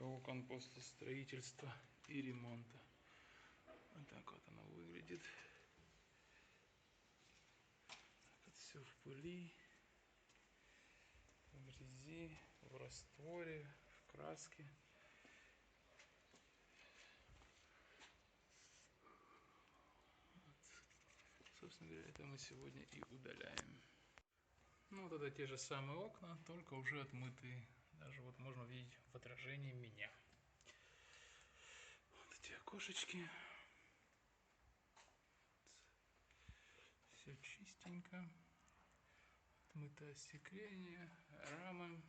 окон после строительства и ремонта. Вот так вот оно выглядит. Так вот все в пыли, в грязи, в растворе, в краске. Вот. Собственно говоря, это мы сегодня и удаляем. Ну вот это те же самые окна, только уже отмытые. Даже вот можно видеть в отражении меня. Вот эти окошечки. Все чистенько. Отмытое остекление, рамы.